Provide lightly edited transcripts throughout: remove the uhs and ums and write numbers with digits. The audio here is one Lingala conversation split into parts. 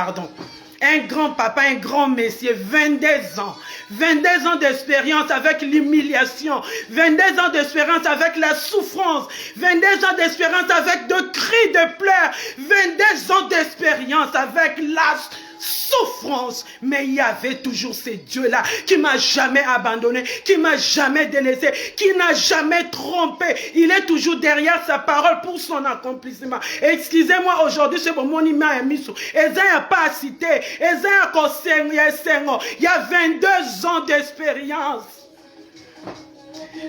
pardon. Un grand papa, un grand messier, 22 ans. 22 ans d'expérience avec l'humiliation. 22 ans d'expérience avec la souffrance. 22 ans d'expérience avec de cris, de pleurs. 22 ans d'expérience avec la souffrance. Mais il y avait toujours ce Dieu-là qui m'a jamais abandonné, qui m'a jamais délaissé, qui n'a jamais trompé. Il est toujours derrière sa parole pour son accomplissement. Excusez-moi, aujourd'hui, c'est mon monument à Missou. Il n'y a pas à citer. Il y a 22 ans d'expérience.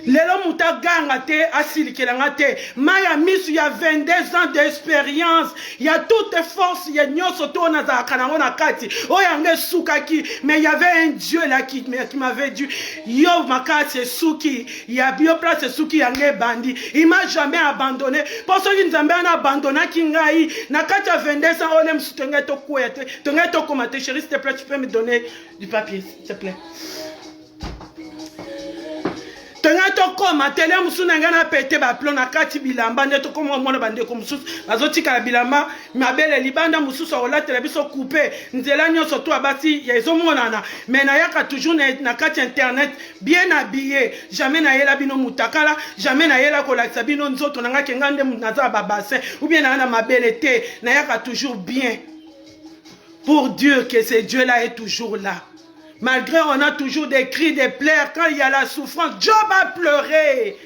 Lelo muta ganga te asilikelanga te maya misu ya 22 ans d'expérience ya toute force ya nyoso to na za kanango na kati oyange sukaki mais il y avait un Dieu là qui m'avait dit yo makasi suki ya bio place suki yange bandi il m'a jamais abandonné parce que nzambe ana abandonna kingai na kati ya 22 ans on aime soutenir to quoi te ngai to commenter chérie s'il te plaît tu peux me donner du papier s'il te plaît. Tengato koma tele musuna ngana pete ba plona kati bilamba ndeto koma mona bande ko mususu bazotika la bilamba mabele libanda mususu ola tele biso couper nzela nyoso to abati ya ezo monana mais na yaka toujours na kati internet bien habillé jamais na yela bino mutakala jamais na yela ko lakisa bino nzoto nanga kengande naza ba bassin ou bien na mabele te na yaka toujours bien pour dire que ce Dieu là est toujours là. Malgré on a toujours des cris, des pleurs, quand il y a la souffrance, Job a pleuré,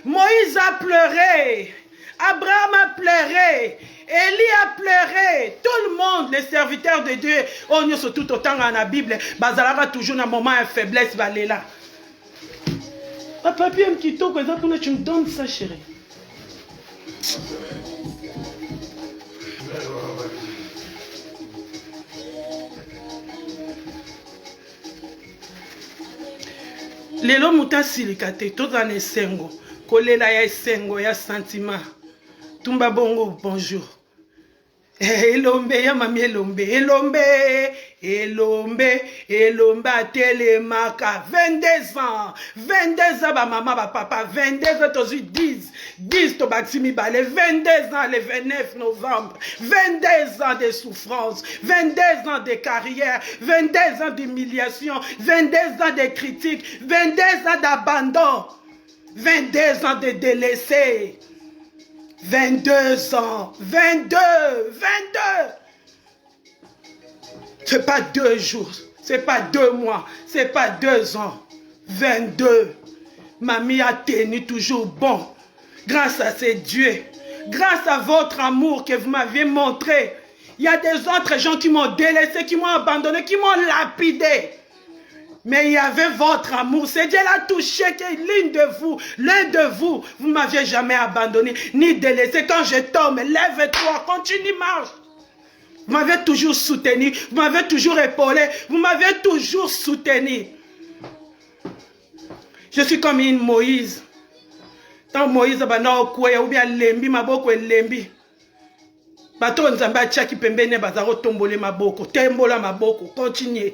Moïse a pleuré, Abraham a pleuré, Élie a pleuré, tout le monde, les serviteurs de Dieu, on y est tout autant dans la Bible, Bazalaka toujours dans un moment de faiblesse, là. Papa, puis un petit tour, tu me donnes ça, chérie. Lelo muta silikate toza ne sengo kolela ya sengo ya sentiment tumba bongo bonjour elombe ya mami elombe atelemaka 22 ans ba mama ba papa 22 ans tozu 10 to baksimi bale 22 ans le 29 novembre 22 ans de souffrance 22 ans de carrière 22 ans d'humiliation 22 ans de critiques 22 ans d'abandon 22 ans de délaissés 22 ans, 22. C'est pas 2 jours, c'est pas 2 mois, c'est pas 2 ans. 22. Mamie a tenu toujours bon. Grâce à ces dieux, grâce à votre amour que vous m'aviez montré. Il y a des autres gens qui m'ont délaissé, qui m'ont abandonné, qui m'ont lapidé. Mais il y avait votre amour. C'est Dieu l'a touché, l'un de vous, vous ne m'aviez jamais abandonné, ni délaissé. Quand je tombe, lève-toi, continue, marche. Vous m'avez toujours soutenu, vous m'avez toujours épaulé, vous m'avez toujours soutenu. Je suis comme une Moïse. Tant Moïse ou bien lembi, maboko et lembi. Bato nzamba tchaki pembene bazaro tombole maboko, tembola maboko, continuez.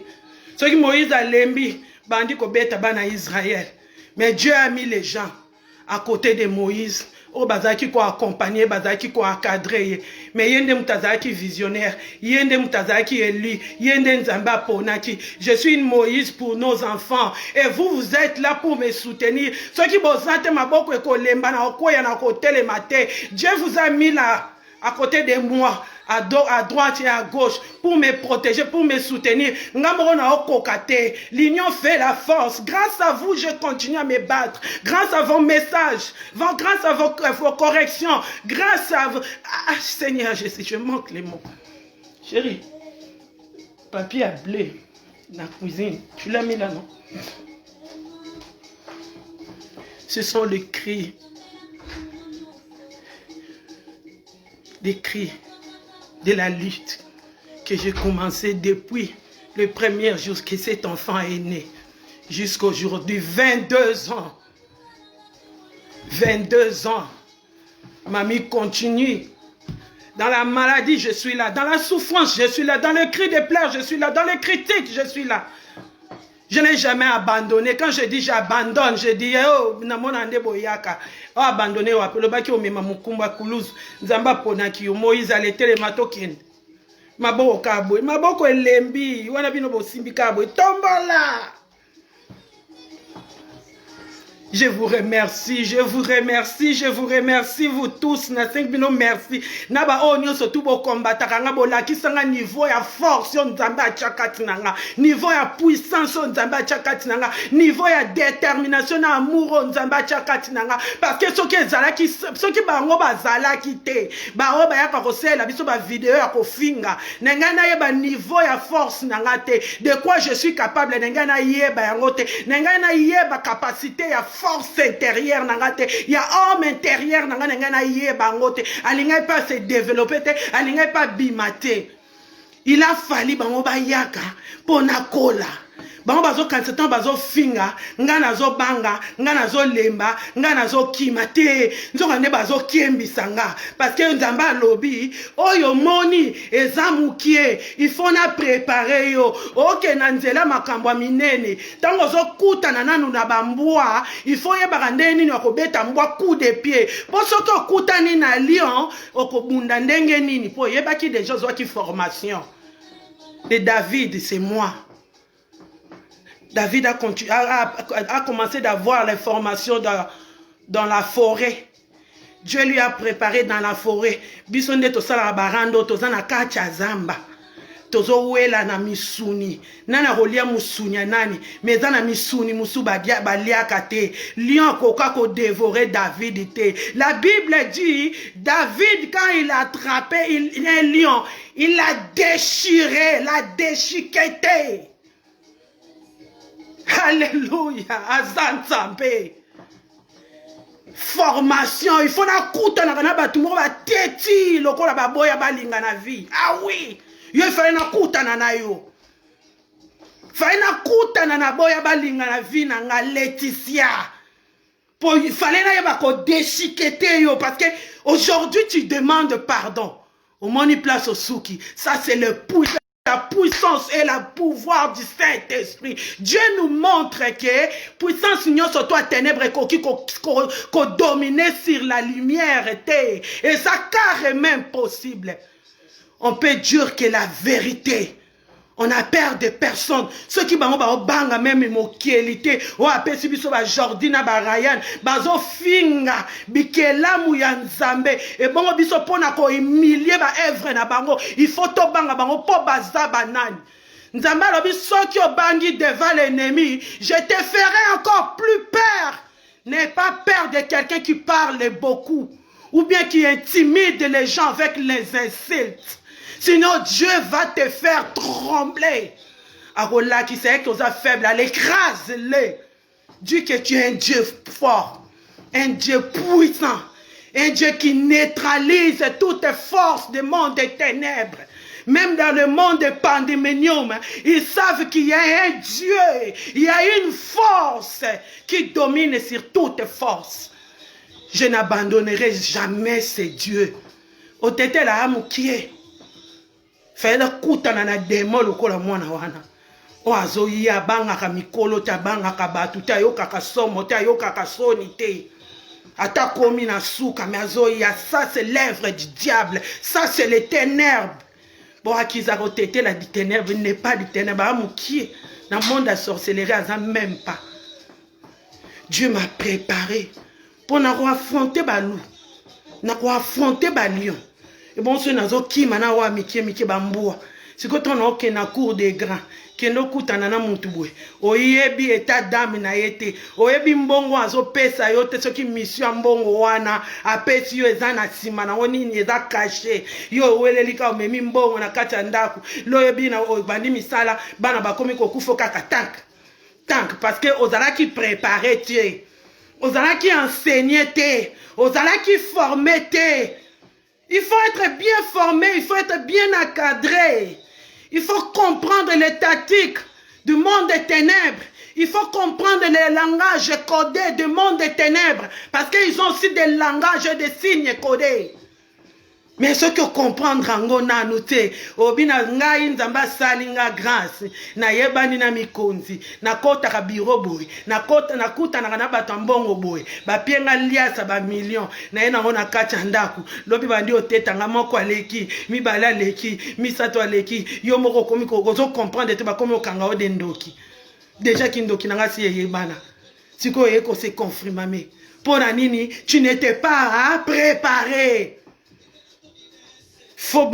Ce qui Moïse a lembi, bandi ko beta bana Israël. Mais Dieu a mis les gens à côté de Moïse. Oh, bazaki ko accompagner, bazaki ko encadrer. Mais yende mutazaki visionnaire, yende mutazaki élu, yende nzamba ponaki. Je suis une Moïse pour nos enfants. Et vous, vous êtes là pour me soutenir. Ceux qui bosante maboko e ko lemba na okoya na côté le matin. Dieu vous a mis là, à côté de moi. À droite et à gauche, pour me protéger, pour me soutenir. L'union fait la force. Grâce à vous, je continue à me battre. Grâce à vos messages, grâce à vos corrections, grâce à vos... Ah, Seigneur, je manque les mots. Chérie, papier à blé dans la cuisine. Tu l'as mis là, non? Ce sont les cris. Des cris de la lutte que j'ai commencé depuis le premier jour que cet enfant est né jusqu'à aujourd'hui. 22 ans. 22 ans. Mamie continue. Dans la maladie, je suis là. Dans la souffrance, je suis là. Dans les cris de pleurs, je suis là. Dans les critiques, je suis là. Je n'ai jamais abandonné. Quand je dis j'abandonne, je dis oh, namonande boyaka. Oh, abandonné, oh, appelle le baki, oh, mema mukumba koulouz. Nzamba ponaki, oh, Moïse allait le matoken. Maboko kabwe, maboko elembi, wana bino bosimbi kabwe, tombola. Je vous remercie, je vous remercie, je vous remercie, vous tous, na 5 bino merci. Naba onyo surtout bo combattre, nga bo la kisanga niveau ya force, on nzamba achakati nanga, niveau ya puissance, on nzamba achakati nanga, niveau ya détermination, na amour, on nzamba achakati nanga, parce que ceux qui bango bazala kite, ba oba ya kakosela, biso ba vidéo ya kofinga, nenga na yeba niveau ya force nanga te, de quoi je suis capable, nenga na yeba yango te, nenga na yeba capacité ya force intérieure nangate, il y a homme intérieur nangana na yeba ngote, alinga pas se développer te, alinga pas bimate. Il a fallu bango ba yaka pona kola. Bango bazo kansetan bazo finga, ngana zo banga, ngana zo lemba, ngana zo kimate, nzoka ne bazo kiembisanga parce que nzamba lobby, oyo moni ezamukie, il faut na préparer yo. OK na nzela makambo minene. Tango zo kuta na nanu na bambwa, il faut yeba ndeni ni okobeta mbwa coup de pied. Po soko kuta ni na lion, okobunda ndenge nini po yeba ki déjà zo ki formation. De David, c'est moi. David a commencé d'avoir les formations dans la forêt. Dieu lui a préparé dans la forêt. Bisonde to sala barando to zana kacha zamba. Tozo wela na misuni. Nana rolia musunya nani. Mais zana misuni musu balia kate. Lion koka ko dévorer David te. La Bible dit David quand il a attrapé un lion, il l'a déchiré, l'a déchiqueté. Alléluia, Azanzambe. Formation, il faut na kuta na kana batu mo ba teti lokola baboya balinga na vie. Ah oui, yo fallait na kuta na yo. Fallait na kuta na boya balinga na vie na nga Laetitia. Il fallait na yeba ko déchiqueter yo parce que aujourd'hui tu demandes pardon. Au moni place au souki, ça c'est le pouce. La puissance et le pouvoir du Saint-Esprit. Dieu nous montre que puissance union sur toi ténèbres qui domine sur la lumière était. Et ça carrément possible. On peut dire que la vérité. On a peur de personnes. Ceux qui bango banga même mokielité. O apesi biso ba Jordina ba Ryan, bazo finga bikela mu ya Nzambe. Et bango biso pona ko humilier ba œuvre na bango. Il faut to banga bango po baza banani. Nzambe lobi soki obangi devant l'ennemi, je te ferai encore plus peur. N'aie pas peur de quelqu'un qui parle beaucoup ou bien qui intimide les gens avec les insultes. Sinon, Dieu va te faire trembler. Arola qui sait que tu es faible, écrase-le. Dis que tu es un Dieu fort, un Dieu puissant, un Dieu qui neutralise toutes les forces du monde des ténèbres. Même dans le monde des pandémonium, ils savent qu'il y a un Dieu, il y a une force qui domine sur toutes les forces. Je n'abandonnerai jamais ce Dieu. Au tété la âme qui est. Fela kutana na demo lokola mwana wana. O azoyi abanga mikolo ta banga ka batu ta yoka ka somo ta yoka ka soni te. Ata komi na suka mais azoyi ça c'est l'œuvre du diable, ça c'est les ténèbres. Bon akiza rotete la ténèbres n'est pas du ténèbres amuki na monde de sorcellerie aza même pas. Dieu m'a préparé pour na affronter ba loup, na affronter ba lion. Et bon, si nous kima wa mikie bambua. Si quand on a na cour des grands, qui no kuta na mutubwe. Oyebi état d'âme na yete. Oyebi mbongo azo pesa yote ce qui mission mbongo wana. Apesi yo ezana sima na woni ni eza caché. Yo welelika omemi mbongo na kati ndaku. Lo yebi na bandi misala bana bakomi kokufo kaka tank parce que ozala qui préparer tie. Ozala qui enseigner te. Ozala qui former te. Il faut être bien formé, il faut être bien encadré. Il faut comprendre les tactiques du monde des ténèbres. Il faut comprendre les langages codés du monde des ténèbres. Parce qu'ils ont aussi des langages et des signes codés. Mais ce que comprendre ango na noté, obina ngai nzamba sali nga grâce, na yebani na mikonzi, na kota ka biro boy, na kota na kuta na bato mbongo boy, ba pienga liasa ba million, na yena ngona kacha ndaku, lobi bandi oteta nga moko aleki, mi bala leki, mi sato aleki, yo moko komi ko zo comprendre te ba komi okanga o dendoki. Déjà kindoki na nga si yebana. Siko yeko se confirmer. Pour nini, tu n'étais pas préparé. Faut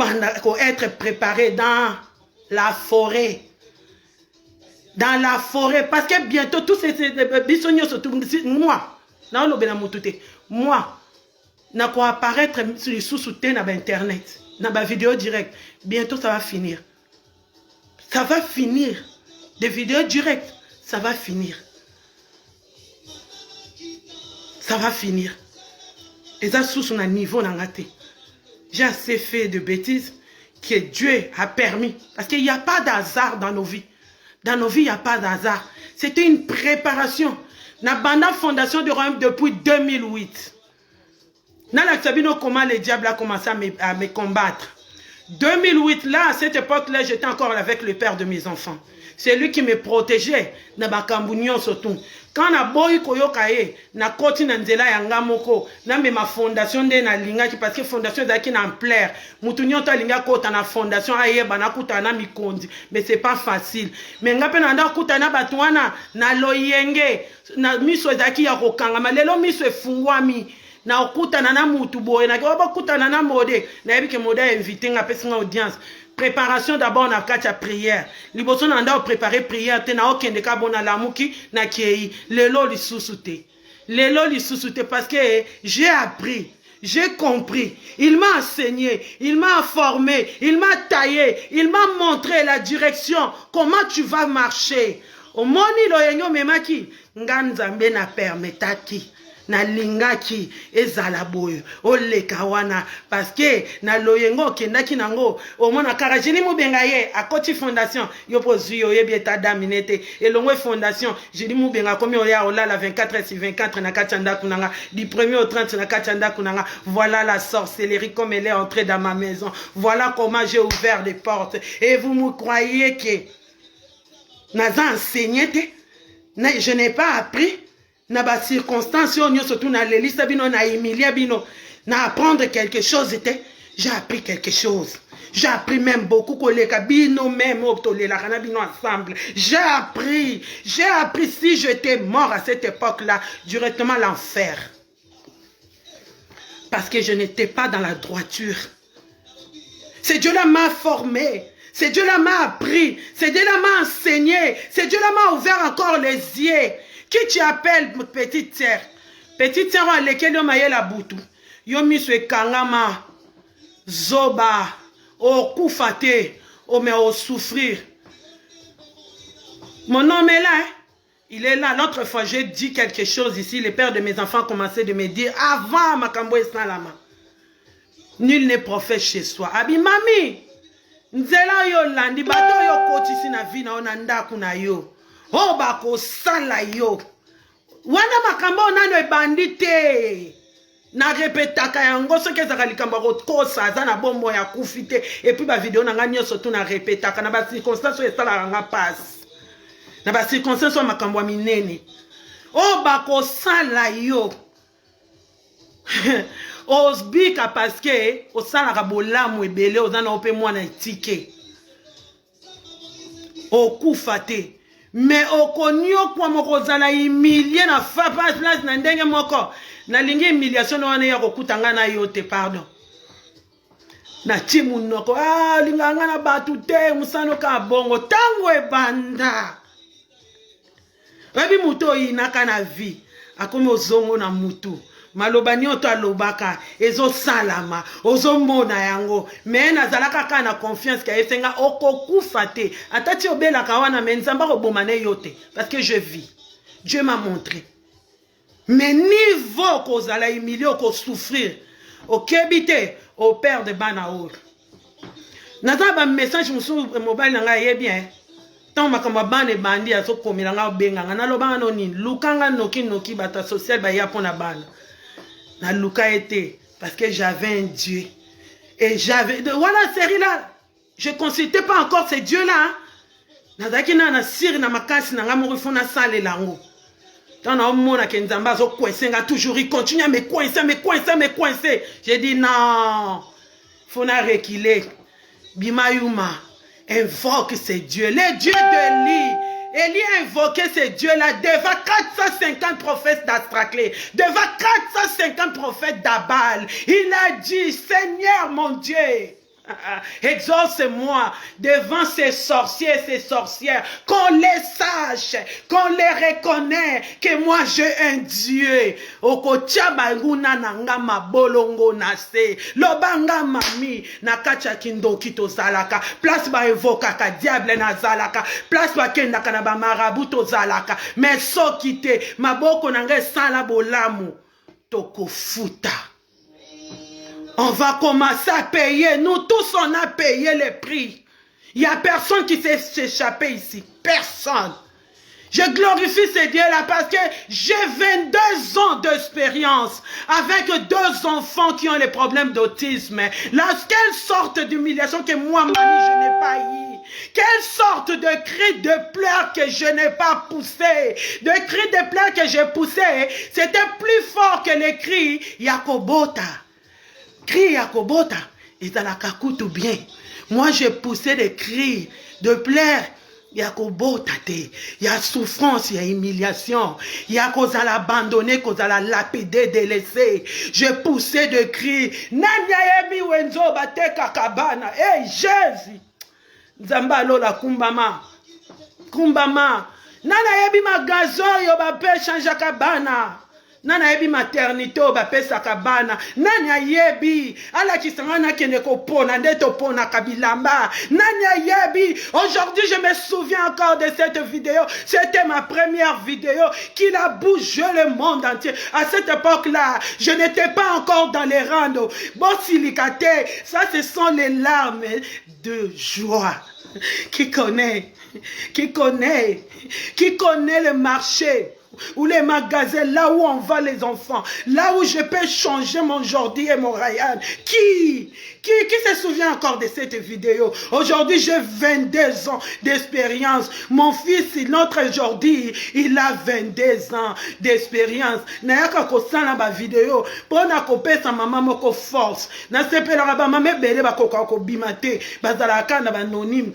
être préparé dans la forêt. Dans la forêt. Parce que bientôt, tous ces bisognos, moi, moi, n'a quoi apparaître sur les sous-soutiens dans Internet, dans ma vidéo directe. Bientôt, ça va finir. Ça va finir. Des vidéos directes, ça va finir. Ça va finir. Et ça, sous son niveau, on a raté. J'ai assez fait de bêtises que Dieu a permis. Parce qu'il n'y a pas d'hasard dans nos vies. Dans nos vies, il n'y a pas d'hasard. C'était une préparation. Na banda fondation du royaume depuis 2008. Nana Sabino, comment le diable a commencé à me combattre. 2008, là, à cette époque-là, j'étais encore avec le père de mes enfants. C'est lui qui me protégeait. Na bakambunyon surtout. Quand na boy koyokaye, na koti na nzela ya ngamoko, na me ma fondation de na linga ki parce que fondation zaki na ampleur. Mutunyo to linga kota na fondation ayeba na kuta na mikondi, mais c'est pas facile. Mais ngape na nda kuta na batwana na loyenge, na miso zaki ya kokanga, malelo miso efungwami. Na okuta na mutu boye, na kwa kuta na mode, na yebike mode invité nga pesi nga audience. Préparation d'abord na katia prière. Liboso na nda préparer prière te na okende ka bona lamuki na kiei. Lelo li susute. Lelo li susute parce que j'ai appris, j'ai compris. Il m'a enseigné, il m'a formé, il m'a taillé, il m'a montré la direction, comment tu vas marcher. Au moni lo yenyo memaki nganzambe na permetaki. Na lingaki ezala boyo oleka wana parce que na loyengo kendaki nango omona karajini mubenga ye akoti fondation yo pozui yo yebi eta daminete elongwe fondation jeli mubenga komi oya olala 24/24 na kachanda kunanga du 1er au 30 na kachanda kunanga. Voilà la sorcellerie comme elle est entrée dans ma maison. Voilà comment j'ai ouvert les portes et vous me croyez que naza enseigné te je n'ai pas appris. Na ba circonstances on surtout na lelisa bino na emilia bino na apprendre quelque chose était j'ai appris quelque chose. J'ai appris même beaucoup koleka bino même optolela kana bino ensemble. J'ai appris si j'étais mort à cette époque-là directement l'enfer. Parce que je n'étais pas dans la droiture. C'est Dieu là m'a formé. C'est Dieu là m'a appris. C'est Dieu là m'a enseigné. C'est Dieu là m'a ouvert encore les yeux. Qui tu appelles petite sœur? Petite sœur à laquelle on m'a la boutou. Yo miswe kangama zoba o kufate o me o souffrir. Mon homme est là. Hein? Il est là. L'autre fois, j'ai dit quelque chose ici. Les pères de mes enfants commençaient de me dire avant Makambo et Salama. Nul n'est prophète chez soi. Abi mami. Nzela yo landi bato yo koti si na vina onanda kuna yo. Oh bako sala yo. Wana makambo nano ebandite. Na repetaka yango soki ezaka likambo kosa za na bombo ya kufite et puis ba vidéo nanga nyonso to na repetaka na ba circonstances esala nga passe. Na ba circonstances makambo minene. Oh bako sala yo. Osbika parce que osala ka bolamu ebele ozana ope mwana etike. Okufate. Mais okonyo kwa mokozala humilié na fa place na ndenge moko na lingi humiliation wana ya kokutanga na yote pardon na timu noko linganga na batu te musano ka bongo tango ebanda babi muto inaka na vie akomi ozongo na mutu maloba nyoto alobaka ezo salama ozo mona yango mais nazalaka ka na confiance ka esenga okokufa te atati obela ka wana mais nzamba ko bomane yote parce que je vis. Dieu m'a montré. Mais niveau kozala humilié ko souffrir okebite au père de Banaour. Nazaba message musu mobile nga ye bien. Tant makamwa bane bandi aso komela nga benga nga naloba no ni lukanga noki bata social ba ya pona bana. Na luka été parce que j'avais un Dieu Et j'avais... Voilà, série là. Je ne consultais pas encore ces dieux-là. Nazaki na siri na makasi na nga moko fona sale lango. Tant na omona ke nzamba zo coincer nga toujours il continue à me coincer. J'ai dit non. Faut na reculer. Bimayuma invoque ces dieux, les dieux de Li. Élie a invoqué ces dieux-là devant 450 prophètes d'Astraclé, devant 450 prophètes d'Abal. Il a dit, Seigneur mon Dieu, exauce-moi devant ces sorciers, ces sorcières, qu'on les sache, qu'on les reconnaisse, que moi j'ai un Dieu. Okotia banguna nanga mabolongo nase, lobanga mami nakacha kindoki to zalaka, place ba evoka ka diable na zalaka, place ba kenda kana ba marabout to zalaka, mais so kite maboko nanga sala bolamu toko futa. On va commencer à payer. Nous tous, on a payé les prix. Il n'y a personne qui s'est échappé ici. Personne. Je glorifie ces dieux-là parce que j'ai 22 ans d'expérience avec 2 enfants qui ont les problèmes d'autisme. Quelle sorte d'humiliation que moi, mamie, je n'ai pas eu. Quelle sorte de cri de pleurs que je n'ai pas poussé. De cri de pleurs que j'ai poussé, c'était plus fort que les cris Yakobota. Cri Yakobota, et dans la kakoutou bien. Moi, j'ai poussé des cris de pleurs. Yakobota, il y a souffrance, il y a humiliation. Il y a qu'on a abandonné, qu'on a lapidé, délaissé. J'ai poussé des cris. Nanyayebi wenzo bate kakabana. Hey, Jésus. Nzamba lola kumbama. Kumbama. Nanayebi magazo yo bape chanja kabana. Nana yebi maternité au bapé sakabana. Nana yebi ala kisangana kene ko pona ndeto pona kabilamba. Nana yebi aujourd'hui je me souviens encore de cette vidéo. C'était ma première vidéo qui a bougé le monde entier. À cette époque-là, je n'étais pas encore dans les rangs. Bon silicate, ça ce sont les larmes de joie. Qui connaît le marché ou les magasins, là où on va les enfants, là où je peux changer mon Jordi et mon Ryan. Qui se souvient encore de cette vidéo? Aujourd'hui, j'ai 22 ans d'expérience. Mon fils, notre Jordi, il a 22 ans d'expérience. Nayaka kosala ba vidéo pour na kopesa maman moko force. Na sepela ba maman bele ba ko bimate bazalaka na anonyme.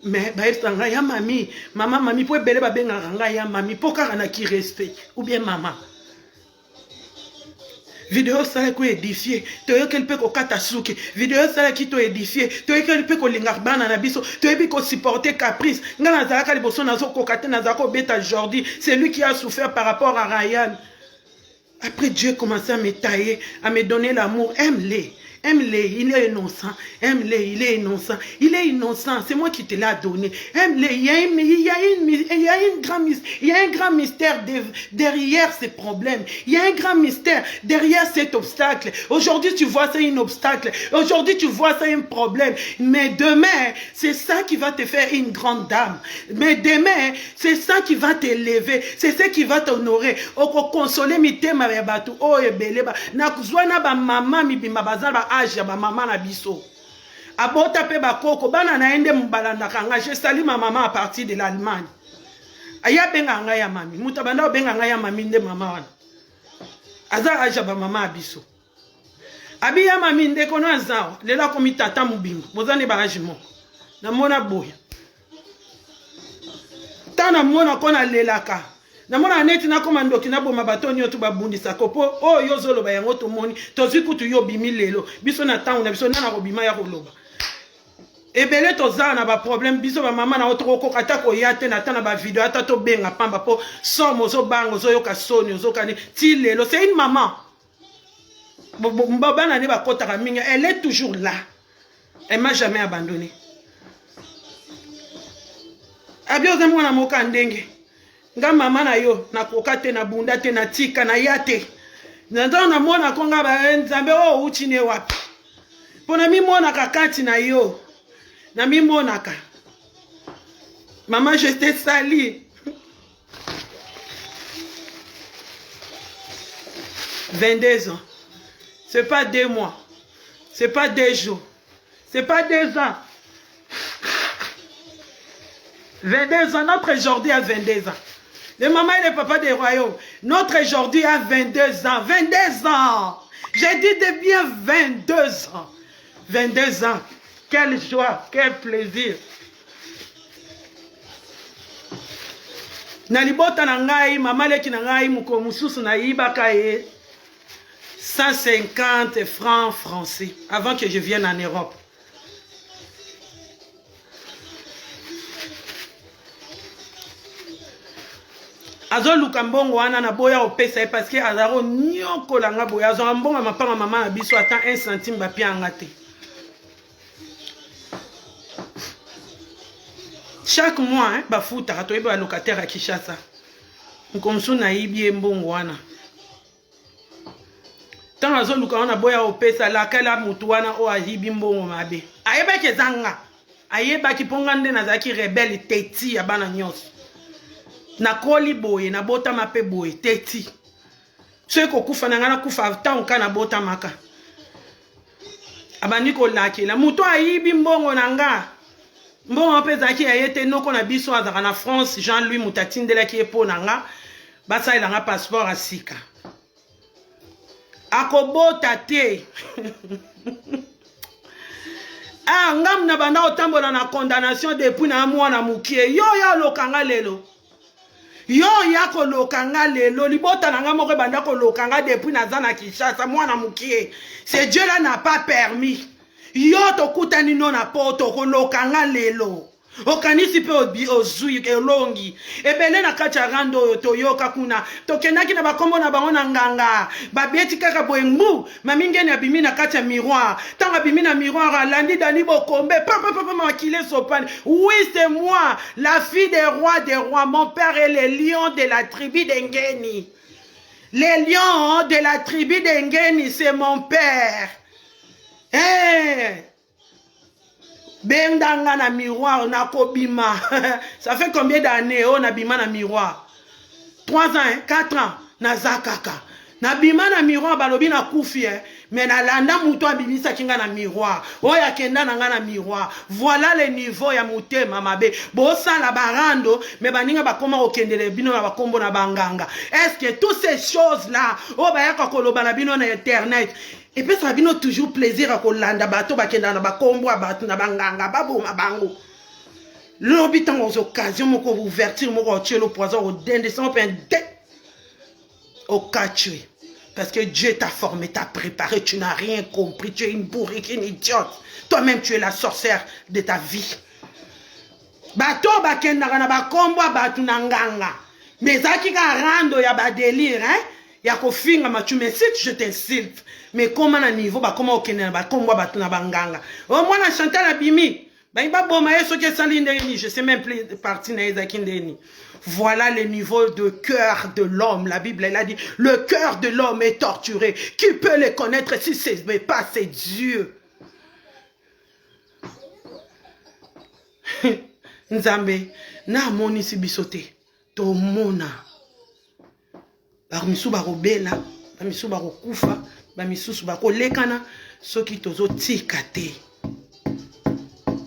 Mais bah ya mami, mami pour bele ba benga ya mami pour kana qui respect ou bien maman. Vidéo ça ko édifier, to yo quel peut ko katasuki. Vidéo ça qui to édifier, to yo quel peut ko lingarbana na biso, to yo ko supporter caprice. Ngana zaka liboso nazo ko kate na zako beta Jordi, c'est lui qui a souffert par rapport à Ryan. Après Dieu commençait à me tailler, à me donner l'amour, aime-les. Aime-les, il est innocent. Aime-les, il est innocent. Il est innocent, c'est moi qui te l'ai donné. Aime-les, il y a un grand mystère derrière ces problèmes. Il y a un grand mystère derrière cet obstacle. Aujourd'hui, tu vois ça un obstacle. Aujourd'hui, tu vois ça un problème. Mais demain, c'est ça qui va te faire une grande dame. Mais demain, c'est ça qui va t'élever. C'est ça qui va t'honorer. Oko consoler mitema ya batu. Oh, ebeleba. Na kuzwana ba mama mibimba bazaba âge ba maman na biso abota pe ba koko bana naende mubalanda kanga je salue ma maman à partir de l'Allemagne aya benga nga ya mami mutabanda benga nga ya mami nde mama wana aza âge ba maman biso abi ya mami nde kono azawa lela komi tata mubimba bozane ba âge mo na mona boya tana mona kona lelaka na mona neti na komando kina boma batoni otu babundisa kopo o yo zoloba yango to moni tozwi kutu yo bimi lelo biso na tangu na biso na ko bima ya koloba ebele toza na ba problème biso ba mama na otoko ko kata ko yate na tana ba video ata to benga pamba po somo zo bango zo yo kasoni zo kani ti lelo c'est une maman mbaba na ne ba kota ka minga elle est toujours là, elle m'a jamais abandonné. Abio za mwana moka ndenge nga mama na yo na kokate na bunda te na tika na yate nando na mona konga ba nzambe o uchine wapi pona mi mona kakati na yo na mi mona ka maman je t'ai sali 22 ans, c'est pas 2 mois, C'est pas 2 jours. C'est pas 2 ans. 22 ans, notre aujourd'hui a 22 ans. Le maman et le papa des royaumes, notre aujourd'hui a 22 ans. 22 ans. J'ai dit de bien 22 ans. 22 ans. Quelle joie, quel plaisir. Nalibota na ngai, maman leki na ngai, muko mususu na ibaka ye 150 francs français avant que je vienne en Europe. Azo luka mbongo wana na boya opesa parce que azaro nyoko langa boya azo mbongo mapanga maman na biso ata 1 centime ba pia ngate. Chaque mois hein ba futa ka toyeba locataire à Kinshasa. Nkomsu na ibie mbongo wana. Tant azo luka wana boya opesa la kala mutu wana o ahibi mbongo mabe. Ayeba ke zanga. Ayeba ki pongande na zaki rebelle teti ya bana nyos. Na koli boye na bota mape boye teti ceux ko kufa na ngana kufa tant kana bota maka abandi ko laki la muto ayibi mbongo nanga mbongo peza ki ayete noko na biso azaka na France Jean-Louis Mutatindela ki epo nanga basa ilanga passeport asika akobota te ah ngam na banda otambola na condamnation depuis na mwana mukie yo ya lokanga lelo yo yako lokanga lelo libota nanga moko banda ko lokanga depuis nazana Kinshasa mwana mukie c'est Dieu là n'a pas permis yo to kutani no na poto ko lokanga lelo okanisi pe ozui elongi ebele na kacha rando toyoka kuna tokendaki na bakombo na bango na nganga babeti kaka boengu mamingeni abimi na kacha miroir tanga bimi na miroir alandi dani bokombe papa makile sopane oui c'est moi la fille des rois mon père est le lion de la tribu d'Engeni les lions de la tribu d'Engeni c'est mon père Bendanga na miroir na kobima. Ça fait combien d'années on a bima na miroir? 3 ans, 4 ans. Na zakaka. Na bima na miroir balobi na kufi mais na landa muto abimisa kinga na miroir. Oya kenda na nga na miroir. Voilà le niveau ya mutema mabe. Bosa la barando mais baninga bakoma okendele bino na bakombo na banganga. Est-ce que toutes ces choses là o ba yaka koloba na bino na internet et puis ça a bien toujours plaisir à kolanda bato bakenda na bakombo bato na banganga baboma bango l'orbitant aux occasions moko ouverture moko tuer le poison au dinde sans peine au cas tuer parce que Dieu t'a formé, t'a préparé, tu n'as rien compris, tu es une bourrique, une idiote, toi-même tu es la sorcière de ta vie. Bato bakenda na bakombo bato na nganga mais ça qui rando ya ba délire hein ya kofinga tu m'insultes, je t'insulte. Mais comment à niveau, comment au Kenya, comment battre na banganga. Au moins la chanter la bimi. Je sais même plus partie na Ezakindeni. Voilà le niveau de cœur de l'homme. La Bible elle a dit le cœur de l'homme est torturé. Qui peut le connaître si ce n'est pas c'est Dieu? Nzambe na moni si bisote to mona. Bamisu barobela, bamisu barokufa, bamisusu bakolekana, soki tozo tikate.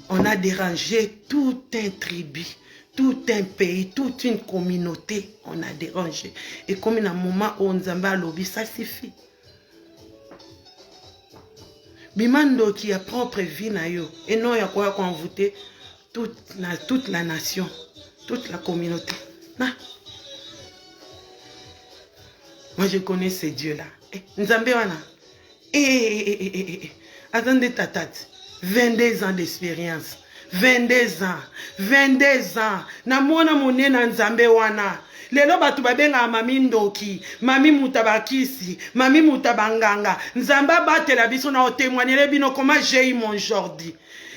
On a dérangé tout un tribu, tout un pays, toute une communauté. On a dérangé. Et comme il y a un moment où Nzamba a lobby, ça suffit. Bimando qui a propre vie na yo. Et non, il y a quoi qu'on voter toute la nation, toute la communauté. Na. Moi, je connais ces dieux-là. Nzambe wana. Attendez tatate. 22 ans d'expérience. 22 ans. 22 ans. Na mwana mone na Nzambe wana. Lelo batu babenga mami ndoki, mami mutabakisi, mami mutabanganga. Nzamba batela biso na témoigner bino comment j'ai eu mon jordi.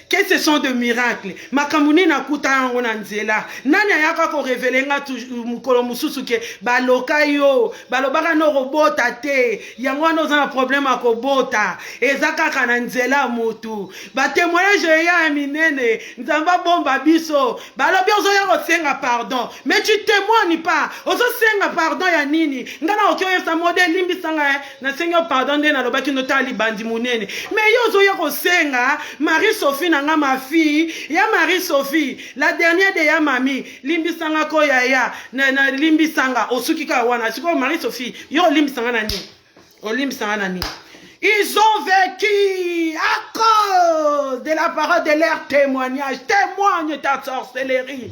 que ce sont de miracles. Makamuni na kuta yango na nzela. Nani ayaka ko révéler nga mukolo mususu ke baloka yo, balobaka no robota te. Yango no za problème akobota. Ezaka na nzela mutu. Ba témoignage ya minene, nzamba bomba biso. Balobi ozo ya kosenga pardon. Mais tu témoignes pas. Ozo senga pardon ya nini? Ngana okyo sa modèle limbi sanga na senga pardon de na lobaki no tali bandi munene. Mais yo ozo ya kosenga Marie-Sophie nanga ma fille, ya Marie-Sophie, la dernière de ya mami, limbi sanga ko ya na limbi sanga osuki ka wana, siko Marie-Sophie, yo limbi sanga nani? O limbi sanga nani? Ils ont vécu à cause de la parole de leur témoignage. Témoigne ta sorcellerie.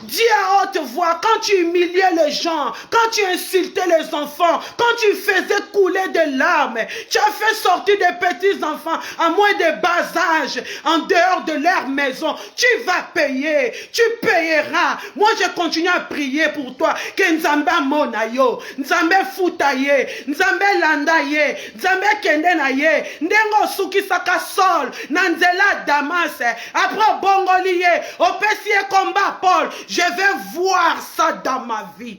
Dis à haute voix, quand tu humiliais les gens, quand tu insultais les enfants, quand tu faisais couler des larmes, tu as fait sortir des petits enfants à moins de bas âge, en dehors de leur maison. Tu vas payer, tu payeras. Moi, je continue à prier pour toi. Que Nzambe monayo, Nzambe futaye, Nzambe landaye, Nzambe kendenaye, Ndengo suki saka sol, Nanzela Damas, après Bongoliye, Opesiye combat Paul. Je vais voir ça dans ma vie.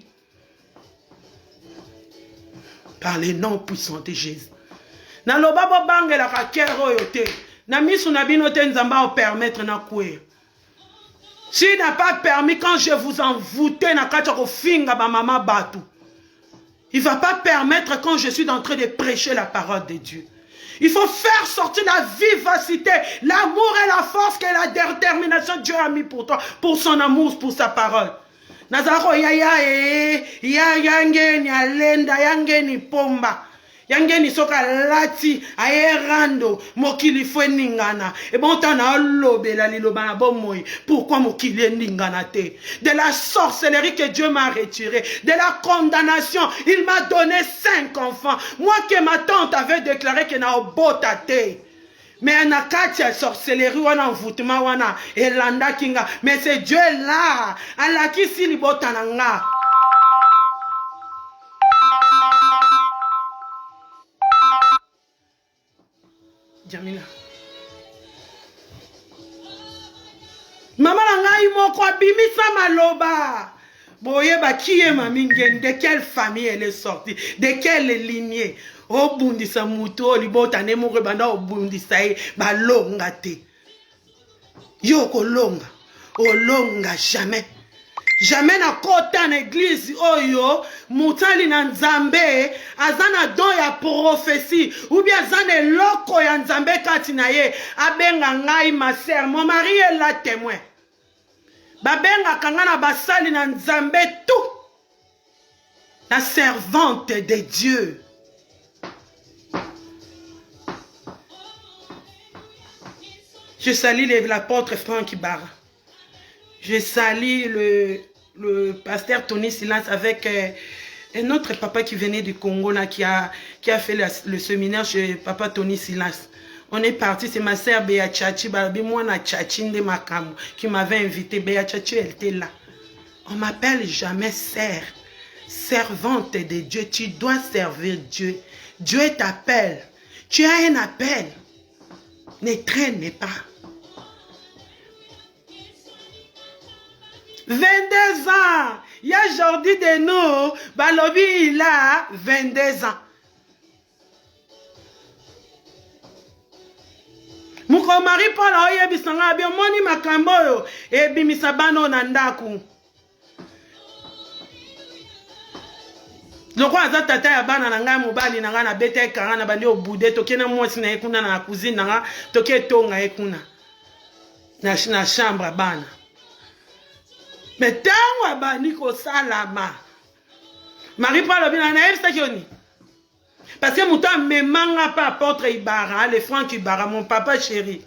Par le nom puissant de Jésus. Na lobabo bange la kakero yote. Na misu na binote nzamba o permettre na kwe. S'il n'a pas permis quand je vous envoûtais na kachako finga ba mama batu. Il va pas permettre quand je suis en train de prêcher la parole de Dieu. Il faut faire sortir la vivacité, l'amour et la force que la détermination Dieu a mis pour toi, pour son amour, pour sa parole. Nazaro ya yangeni alenda yangeni pomba. Yangeni soka lati aerando mokili fwe ningana. Et bon tana lobela liloba na bomoy. Pourquoi mokili ningana te? De la sorcellerie que Dieu m'a retiré, de la condamnation, il m'a donné 5 enfants. Moi que ma tante avait déclaré que na obota te. Mais na katia sorcellerie wana envoûtement wana elanda kinga. Mais c'est Dieu là, alaki sili botananga. Jamila. Maman ngai moko abimisa maloba. Boyeba qui est mami ngeni, de quelle famille elle est sortie, de quelle lignée. O bundisa muto libota ne mo rebanda o bundisa e balonga te. Yo ko longa. O longa jamais. Jamais na kota na église oyo mutali na nzambe azana don ya prophétie ou bien azana loko ya nzambe kati na ye abenga ngai ma sœur mon mari est là témoin babenga kanga na basali na nzambe tout la servante de Dieu. Je salue l'apôtre Franck Ibarra. Je salue le pasteur Tony Silas avec un autre papa qui venait du Congo là, qui a fait le séminaire chez papa Tony Silas. On est parti, c'est ma sœur Béa Tchachi, moi na Tchachi de Makamu, qui m'avait invité. Béa Tchachi, elle était là. On m'appelle jamais sœur, servante de Dieu. Tu dois servir Dieu. Dieu t'appelle. Tu as un appel. Ne traîne pas. 22 ans. Il y a Jordi de nous, Balobi il a 22 ans. Mon mari Paul a eu bisanga bien moni makambo et bimisabano nandaku. Le roi tata ya bana nanga mobali nanga na bete karana bandi obude tokena mwasi na ekuna na cousine nanga toketonga ekuna. Na chambre bana. Mais tant abani ko salama. Marie Paul bina na elsa kioni. Parce que mouta me manga pas apôtre Ibarra, le Franck Ibarra, mon papa chéri.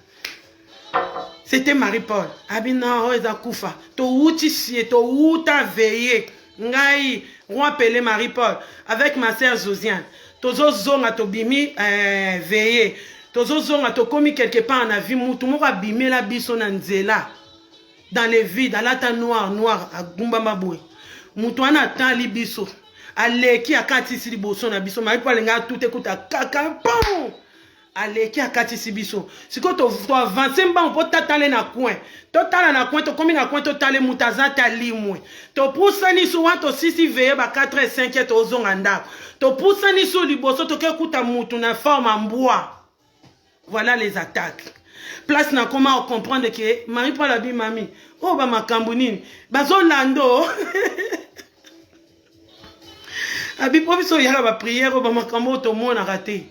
C'était Marie Paul. Abina oza kufa. To uti sie to uta veillé. Ngai on appelé Marie Paul avec ma sœur Josiane. Tozo zonga to bimi veillé. Tozo zonga to komi quelque part en avis mutu moko bimé la biso na nzela. Dans les vides, à l'ata noir, à Gumba Maboué. Moutouana attend libiso. À l'équipe, à Kati Siliboso, à Biso, Marie Paul, tout écoute à Kaka, aleki akatisi biso siko to avance mbango po tatale na coin totala na coin tokomi na coin totale mutu aza ta limwe topusani so wana tosisi veye ba 4 et 5 tozonga ndako topusani so liboso tokekuta mutu na forme mbwa. Voilà les attaques. Place na comment comprendre que Marie Paul abi mami oh ba makambo nini bazolando abi po biso yaka ba prière ba makambo to mona raté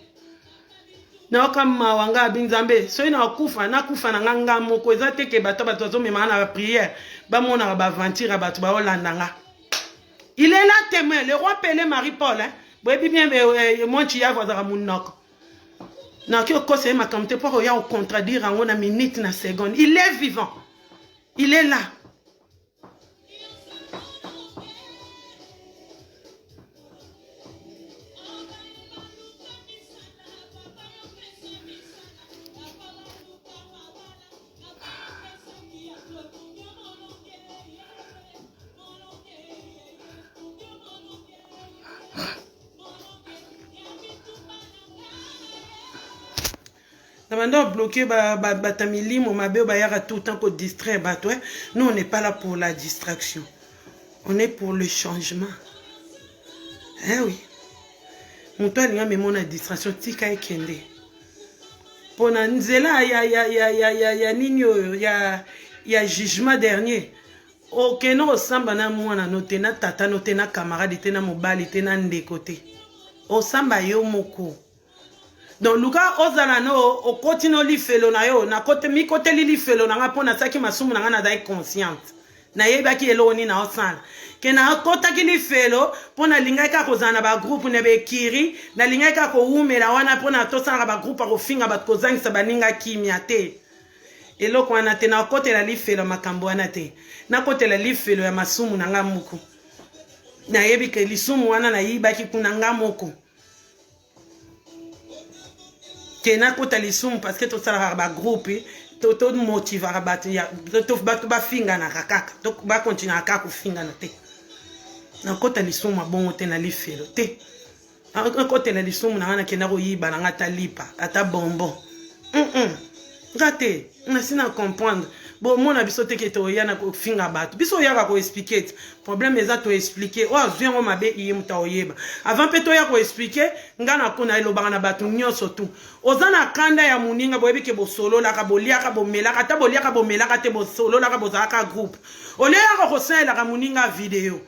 na kama wanga abi nzambe so ina kufa na nganga moko ezate ke bato zo mema na ba prière ba mona ba aventure bato ba olandanga. Il est là témoin le roi Pelé Marie Paul hein boyebi bien mon chia voza munoko na ki okose makambo te po ya contradire en na minute na seconde. Il est vivant. Il est là. D'abord bloqué batamili mon mabe bayara tout le temps qu'on distrait bateau. Nous on n'est pas là pour la distraction. On est pour le changement. Eh oui. Mon toi n'y a même mon distraction tika ekende. Pour nzela ya nino ya jugement dernier. Ok non samba na mwana notena tata notena camarade tena mobali tena ndekote. O samba yo moko. Donc luka ozala no o continue li felo na yo na kote mi kote li felo na nga pona saki masumu na nga na dai consciente na yeba ki eloni na osala ke na kota ki li felo pona linga ka kozana ba groupe ne be kiri na linga ka ko umela wana pona tosala ba groupe ko finga ba kozangisa baninga kimia te eloko wana te na kote la li felo makambo wana te na kote la li felo ya masumu na nga muku na yebi ke lisumu wana na yiba ki kuna nga moko na kota lisumu parce que to sala ba groupe to motiver ba finga na kakaka to ba continuer aka ku finga na te na kota lisumu bongo te na lifelo te na kota na lisumu na ngana kena ko yiba na ngata lipa ata bonbon ngate na sina comprendre bon mon abiso te ke to yana ko finga bato biso yaka ko expliquer problème eza to expliquer o azuen o mabe yim ta oyeba avant pe to ya ko expliquer ngana kuna elobanga na bato nyonso tu ozana kanda ya muninga boyebi ke bo solo la ka bolia ka bomela ka ta bolia ka bomela ka te bo solo la ka bo zaka groupe o le ya ko sela ka muninga vidéo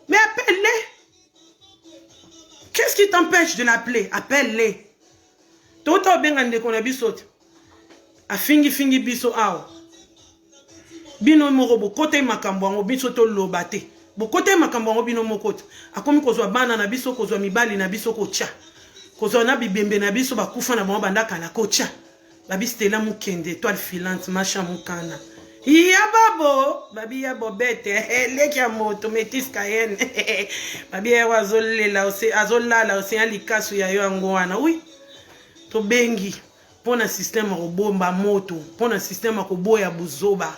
mais appelle-les. Qu'est-ce qui t'empêche de l'appeler? Appelle-les. Toto bengande ko na biso a fingi biso awo bino moko bo kote makambo ngo biso to lobate bo kote makambo ngo bino moko akomi kozwa bana na biso kozwa mibali na biso kocha kozwa na bibembe na biso bakufa na bango bandaka na kocha babistela mukende étoile filante macha mukana ya babo babi ya bobete leki ya moto metis kayen babi ya wazolela ose azolala ose alikasu ya yo ngwana oui to bengi pona système ko bomba moto pona système ko boya buzoba.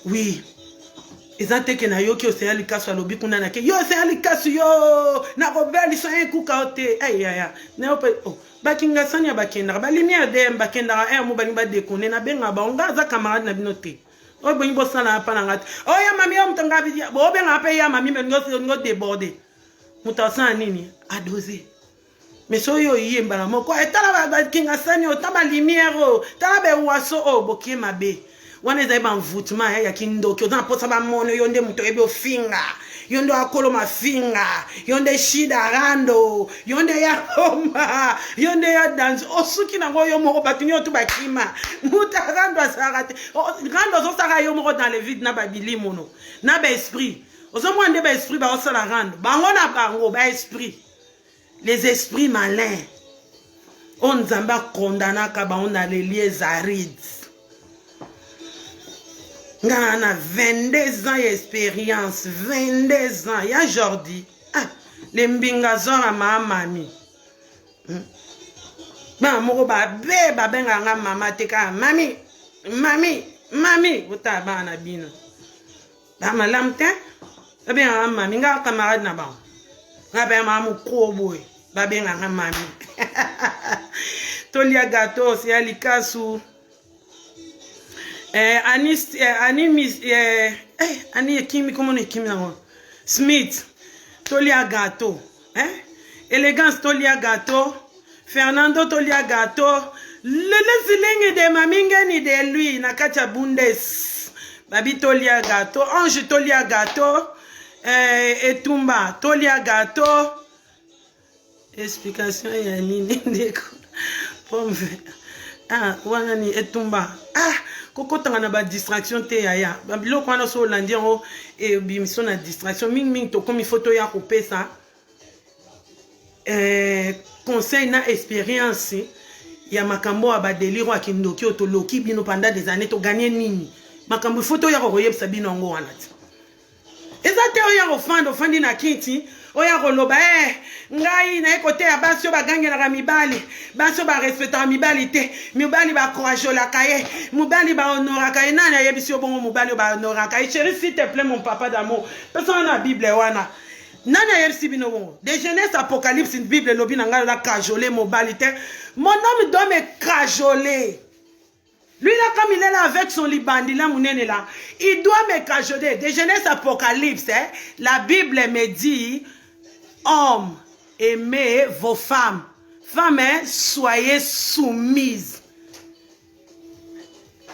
Oui. Ezate ke na yo ki oseyali kaso alobi kuna na ke yo oseyali kaso yo na robeli so en kuka ote aya na ope oh bakinga sanya bakenda ba lumière de bakenda mo bani ba dekone na benga ba onga za camarade na binote o boni bosala pa na ngati o ya mami o mtanga bi bo benga pe ya mami me ngo déborder mutasa nini adoser mais so yo yemba na moko etala ba kinga sanya o taba lumière o tala be waso o bokie mabe wana eza ba mvutuma ya kindoki oza posa ba mono yonde muto ebe ofinga yondo akolo mafinga yonde shida rando yonde ya homa yonde ya dance osuki na ngoyo moko batunyo tu bakima muta rando asarate rando zo sara yo moko dans le vide na babili mono na ba esprit ozo mwande ba esprit ba osala rando bango na bango ba esprit les esprits malins on zamba condamna ka ba on a les liens arides. On a 22 ans d'expérience, 22 ans. Il y a Jordi. Ah, les mbingazons à ma mamie. Maman, maman, teka, mami, vous t'avez un abino. Bah, ma lamte, eh bien, mami, nga camarade na ba. Nga ben maman, koboy, bah bien, nga mami. tolia gâteau c'est alikasu Ani Kimi, comment on est Kimi Smith, tolia gâteau. Élégance, tolia gâteau. Fernando, tolia gâteau. Le zilingi de mamingeni de lui, Nakacha Bundes. Babi, tolia gâteau. Ange, tolia gâteau. Etumba, tolia gâteau. Explication, il y a une pomme. Ah, Wangani, Etumba. Ah! Koko tanga ba distraction te yaya biloko wana so landia o e bimiso na distraction ming to comme photo ya ko pesa conseil na expérience ya makambo aba délire wa kindoki otoloki bino pendant des années to gagner nini makambo photo ya ko yebisa bino ngo wana ti ezate o ya ko fandi na kiti oya koloba ngai na ekote ya basio bagangelaka mibali basio barespectaka mibali te mibali bakouragolaka ye mibali bahonoraka ye nani ayebisi yo bongo mobali bahonoraka ye chéri s'il te plaît mon papa d'amour personne na bible wana nani ayebisi bino bongo de Genèse Apocalypse bible elobi na ngai la cajoler mobali te mon homme doit me cajoler. Lui là comme il est là avec son libandi là mounene là il doit me cajoler. De Genèse Apocalypse la Bible me dit hommes, aimez vos femmes. Femmes, soyez soumises.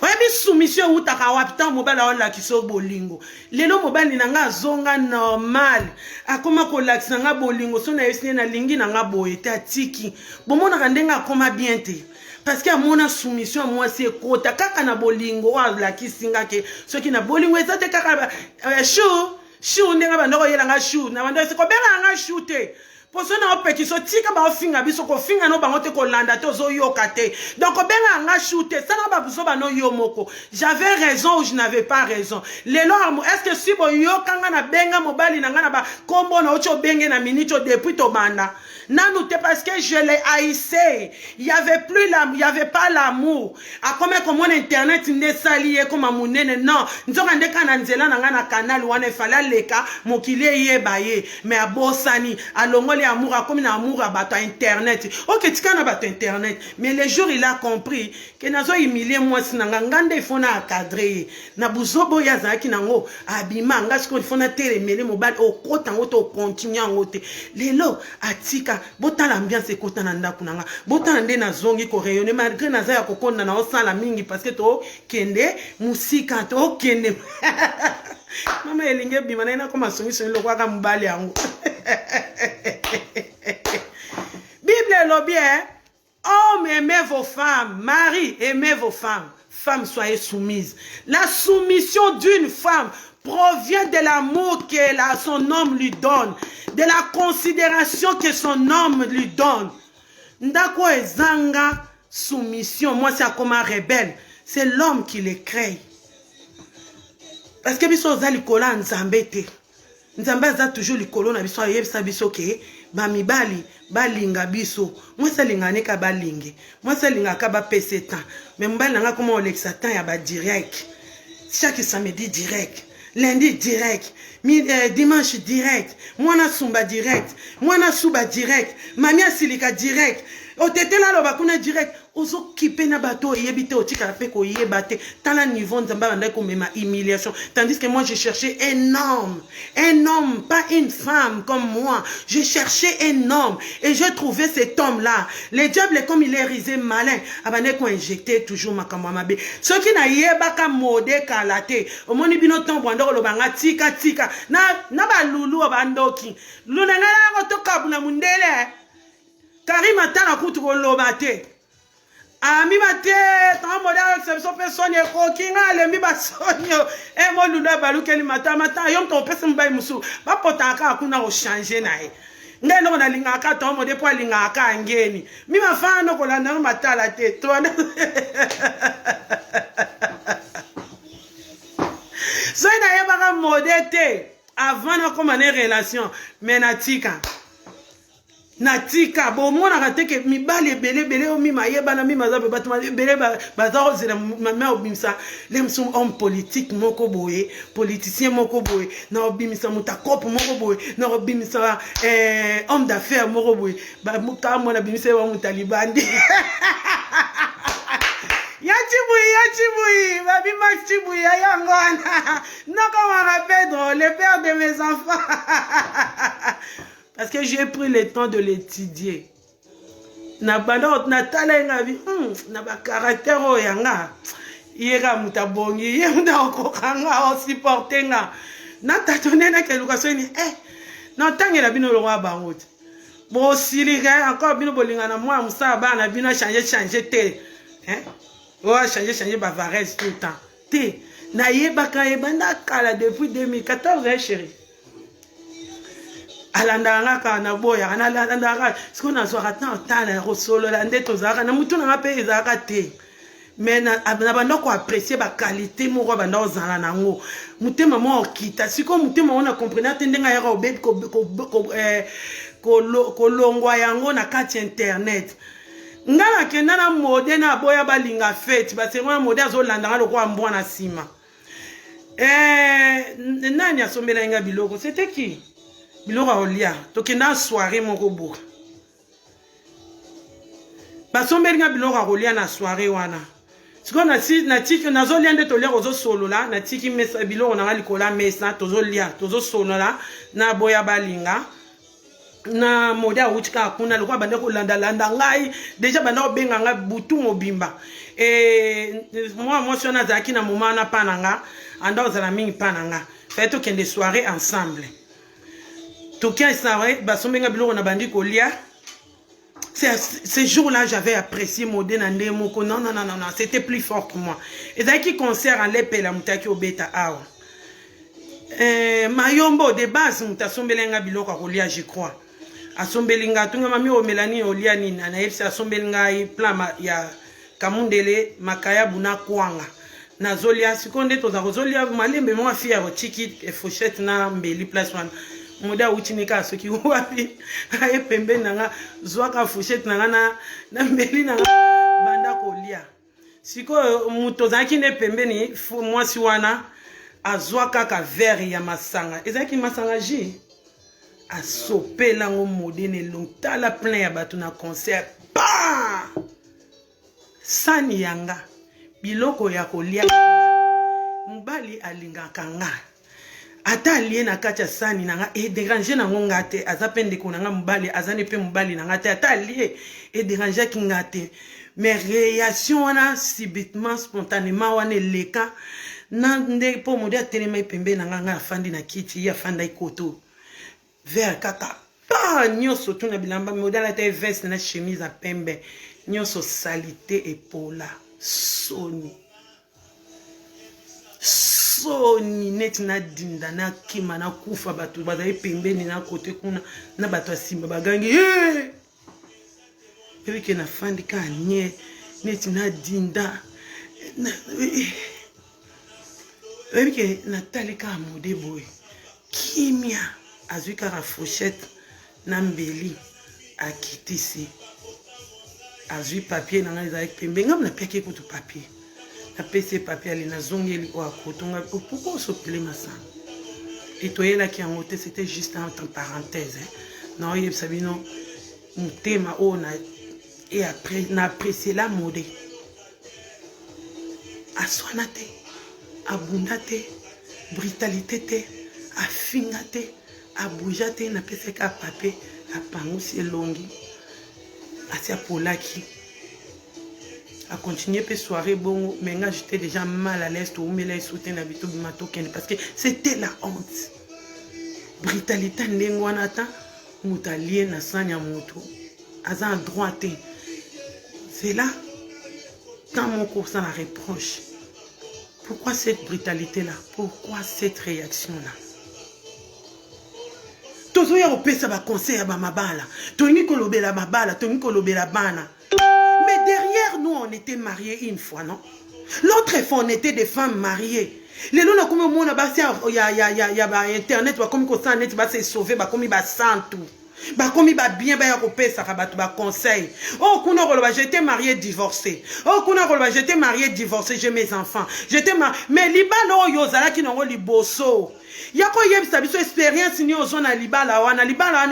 Webi soumission ou takawapita mobile on la kiso bolingo. Lelo mobile ni nga zonga normal. Akoma ko lakisa nga bolingo so na yesine na lingi na nga boyete atiki. Bomona kandenga koma bien te. Parce que mon soumission moi c'est kota kaka na bolingo wa la kisinga ke soki na bolingo ezate kaka chou ndenga bandoko yela nga chou na bandoko se ko benga nga chou te poso na opeki so tika ba ofinga biso ko finga no bango te ko landa to zo yoka te donc benga nga chou te sana ba buso ba no yo moko j'avais raison ou je n'avais pas raison lelo est-ce que si bo yoka nga na benga mobali na nga na ba kombo na ocho benge na minito depuis to banda non, parce que je l'ai haïssé. Il n'y avait plus l'amour, il n'y avait pas l'amour. A comme mon internet n'est salié comme mon nene, non. Nous avons des canaux dans canal où on est fallait les cas, mon qu'il est baillé. Mais à Bossani, à l'ongole amour, à comme un amour à battre internet. Ok, tu connais battre internet. Mais le jour il a compris que nous avons humilié moi, si nous avons gardé il faut na cadrer. Na buzobo yazaki nango abima ngasko il faut na télémélé mobile au côté en auto continue en auto. Lelo atika bota l'ambiance ekota na ndaku nanga bota nde na zongi ko rayonner malgré naza ya kokonda na osala mingi parce que to kende musika to kende mama elinge bima na ina koma songi songi lokwa ka mbali yango Bible lobi homme aimez vos femmes mari aimez vos femmes femmes soyez soumises la soumission d'une femme provient de l'amour que son homme lui donne, de la considération que son homme lui donne. Ndako ezanga soumission, moi c'est comme un rebelle, c'est l'homme qui le crée. Parce que biso za likola nzambe te. Nzambe za toujours likolo na biso yebisa biso ke ba mibali balinga biso. Moi ça lingane ka balinge. Moi ça linga ka ba pese temps. Mais mbali nga comment Alexa temps ya ba direct. Chaque samedi direct. Lundi direct, dimanche direct, mwana sumba direct, mwana suba direct, mamia silika direct, otete la loba kuna direct, ozo kipe na bateau yebite otika la peko yebate, tant la niveau nzamba banda ko mema humiliation, tandis que moi je cherchais un homme, pas une femme comme moi, je cherchais un homme, et j'ai trouvé cet homme-là, le diable comme il est risé malin, abane ko injecté toujours makamwa mabe, ce qui na yebaka mode kalate, au moni bino tombo lo banga tika na ba lulu bandoki luna ngala ko toka buna mundele karima tana kutu ko lobate ami mate tan modèle exception personne ko kinga le mi ba sonyo e mo lulu balukeli mata yom to pesa mbai musu ba potaka kuna ko changer nae ngeno na linga ka to mo de po linga ka ngeni mi mafano ko la na matala te to so na yebaka modete avant na komane relation menatika natika bomona kateke mibale belé o mi mayeba na mi mazabe batuma belé baza ozela mama obimisa lemsum homme politique moko boye politicien moko boye na obimisa mutakop moko boye na obimisa homme d'affaires moko boye ba muka mona bimisa wa mutalibandi Yachiboui, Babi Max Chiboui, Yangona. Non, comment Pedro, le père de mes enfants. Parce que j'ai pris le temps de l'étudier. Nabana, Natala, Nabi, Naba caractère, Yanga. Yera Mutabongi, Yenda Okokanga, aussi portenga. Nata tonné na l'éducation, non, tant qu'il a bien le roi Barot. Bon, si les gars, encore bien bolinga na moi, Moussa, na bien changer, hein? Oh, changer, bavaresse tout le temps. Té, naïe baka ebanda kala depuis 2014, chérie. Alandanga kana boya, alandanga, ce qu'on a soit attend tant solo la ndето zaka, na mutu na pe zaka té. Mais na banda ko apprécier ba qualité mo ko banda ozala nango. Mutema mo okita, siko mutema ona comprendre tendenga ya ko bebe ko longwa yango na kati internet. Ngana kenda na mode na boya balinga fete ba sema mode azolandanga lokwa mbwana sima nani asombela nga biloko c'était qui biloko olia tokenda soirée moko boka basombeli nga biloko olia na soirée wana siko na tiki nazolia nde tolia ozo solo la na tiki mesa biloko na likola mesa tozolia tozo solo la na boya balinga na moda utika kuna lokwa bande ko landa ngai déjà banda obenga nga butu mobimba moi sona zaki na moment na pananga anda ozala mingi pananga fait to kende soirée ensemble to kia soirée basombenga biloko na bandi kolia ces jours-là j'avais apprécié modé na ndemoko non c'était plus fort que moi et zaki concert en lepela mutaki obeta awa mayombo de base mutasombelenga biloko kolia je crois asombelinga tunga mami o melani olia nini anaepsi asombelinga plan ya kamundele makaya buna kwanga nazolia sikonde toza kozolia malembe mo afia chiki e fourchette na mbeli place wana moda uchinika soki wapi aye pembe nanga zwaka fourchette nanga na mbeli nanga banda kolia siko mutozaki ne pembe ni mwasi wana azwaka ka verre ya masanga ezaki masanga ji asopé lango modene longta la plein ya batu na concert pa sani yanga biloko ya kolia mbali alingaka nga ata alie na kati ya sani nanga déranger nango nga te aza pe ndeko nanga mbali azani pe mbali nanga te ata alie déranger ki nga te mais réaction wana subitement spontanément wana eleka na nde po mode atelema pembe nanga nga afandi na kiti ya fanda ikoto vers kaka pa nyoso tuna bilamba modala te veste na chemise a pembe nyoso salité epola soni neti na dinda na kima na kufa batu bazali pembeni na kote kuna na batu asimba bagangi ke na fandi ka nye neti na dinda ke na talika mode boy kimia azui kaka fourchette na mbeli akitisi azui papier nanga ezali pembe ngam na peke kutu papier na pese papier ali na zongeli o akotonga pourquoi sopele masanga etoyelaki yango te c'était juste entre parenthèse na oyebisa bino mutema o na et après na apprécié la mode aswana te abunda te brutalité te afinga te abouja te na pese ka papier apangusi elongi asia polaki a continuer pe soirée bon mais nga j'étais déjà mal à l'aise tout mais là soutien habitude mato parce que c'était la honte brutalité ndengwana ta mutalie na sanya moto aza droite c'est là quand mon cours ça la reproche pourquoi cette brutalité là pourquoi cette réaction là tozo ya opesa ba conseil ya ba mabala tongi kolobela mabala tongi kolobela bana mais derrière nous on était mariés une fois non l'autre fois on était des femmes mariées les gens comme mona ba ya ba internet ba comme ko sa net ba se sauver ba comme ba santu Bakomi ba bien ba ya kopesa ka bato ba conseil. Oh kuna koloba j'étais marié divorcé. Oh kuna koloba j'étais marié divorcé, j'ai mes enfants. J'étais mais libala oyo zala ki nango liboso. Yako yebisa biso expérience ni ozona libala wana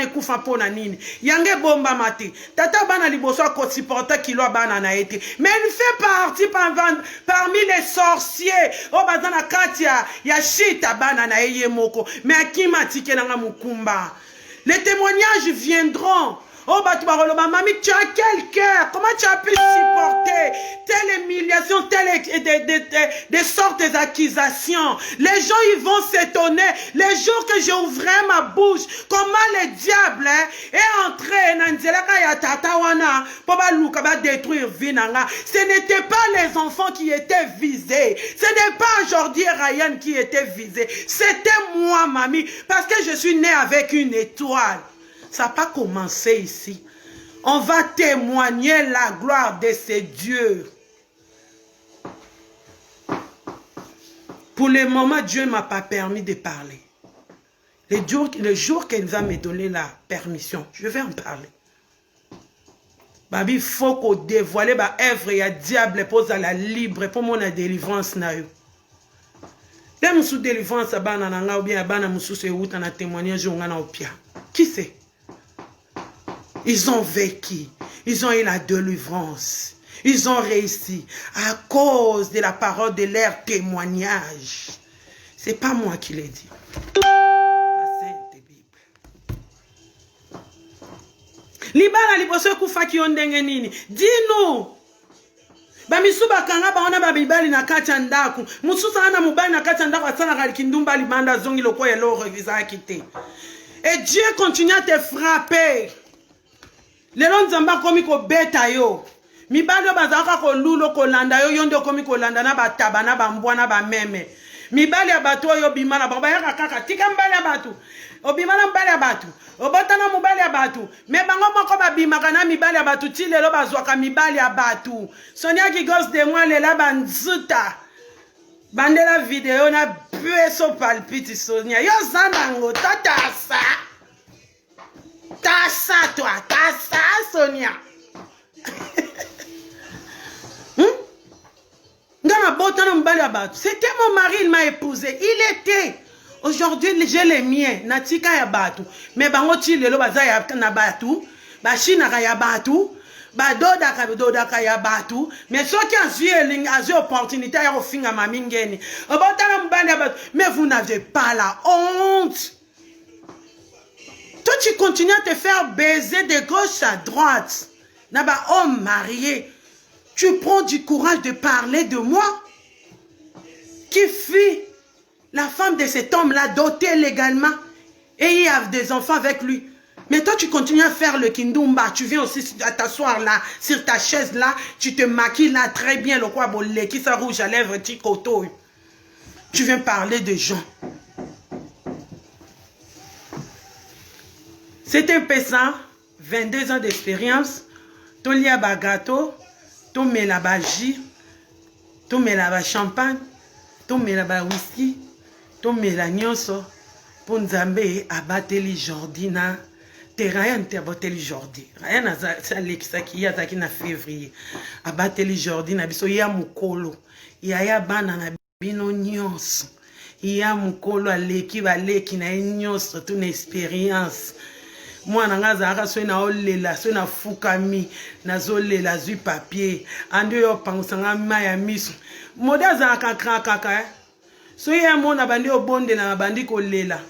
ekufa pona nini. Yange bomba mate. Tata bana liboso ko supporter kilo bana na été. Mais il fait partie parmi les sorciers. Oh bazana katia ya shita bana na eye moko. Mais akima tike nanga mukumba. Les témoignages viendront. Oh, Batubaroloba, mamie, tu as quel cœur? Comment tu as pu supporter telle humiliation, des sortes d'accusations? Les gens, ils vont s'étonner. Les jours que j'ouvrais ma bouche, comment le diable est entré pour détruire Vinanga. Ce n'était pas les enfants qui étaient visés. Ce n'est pas aujourd'hui Ryan qui était visé. C'était moi, mamie, parce que je suis née avec une étoile. Ça n'a pas commencé ici. On va témoigner la gloire de ces dieux. Pour le moment, Dieu ne m'a pas permis de parler. Le jour qu'il va me donner la permission, je vais en parler. Babi, il faut qu'on dévoile ba œuvre et diable pose à la libre pour mon délivrance na yo. Même sous délivrance abana nanga ou bien abana musu se outa na témoignage ngana opia. Qui c'est? Ils ont vécu, ils ont eu la délivrance, ils ont réussi à cause de la parole de leur témoignage. C'est pas moi qui l'ai dit. La Sainte Bible. Libala liboso kufa ki ondenge nini? Dis-nous. Bamisu bakanga baona babibali na kati ndaku. Mususa ana mubali na kati ndaku asana kali kindumba limanda zongi loko ya lo revisa kite. Et Dieu continue à te frapper. Lelo nzamba komi ko beta yo. Mibalo bazaka ko lulo ko landa yo yondo komi ko landa na bataba na bambwa na bameme. Mibali ya batu yo bimala baba ya kaka tika mbali ya batu. Obimala mbali ya batu. Obotana mubali ya batu. Me bango moko babimaka na mibali ya batu ti lelo bazwaka mibali ya batu. Sonia qui gosse de moi lela banzuta. Bandela video na pueso palpiti Sonia. Yo zandango tatasa. Tassa, toi, tassa, Sonia. C'était mon mari, il m'a épousé. Il était. Aujourd'hui, j'ai les miens. Natika ya batu. Mais bangoti lelo bazaya na batu. Bashina ya batu. Badoda ya batu. Mais ceux qui ont eu opportunité à faire ma mingeni. Mais vous n'avez pas la honte. Toi, tu continues à te faire baiser de gauche à droite. Naba homme marié. Tu prends du courage de parler de moi. Qui fut la femme de cet homme-là dotée légalement. Et il y a des enfants avec lui. Mais toi, tu continues à faire le kindumba. Tu viens aussi t'asseoir là, sur ta chaise là. Tu te maquilles là très bien. Le quoi bolé, qui ça rouge à lèvres, petit coteau. Tu viens parler de gens. C'était un pesant, 22 ans d'expérience. Tu lia ba gâteau, tu mets la bagie, tu mets la champagne, tu mets la whisky, tu mets la nyonso. Pour Nzambe abateli Jordina, te Ryan te abateli Jordi. Ryan a qui a na février. Abateli Jordina biso ya mukolo. Ya bana na bino nyonso. Ya mukolo aleki baleki na nyonso toute une expérience. Moi, je na olela, so na fukami, na zolela, zui papier, ande yo pangusanga maya miso. Moda za kaka. So ye mona bandi obonde na bandi ko lela.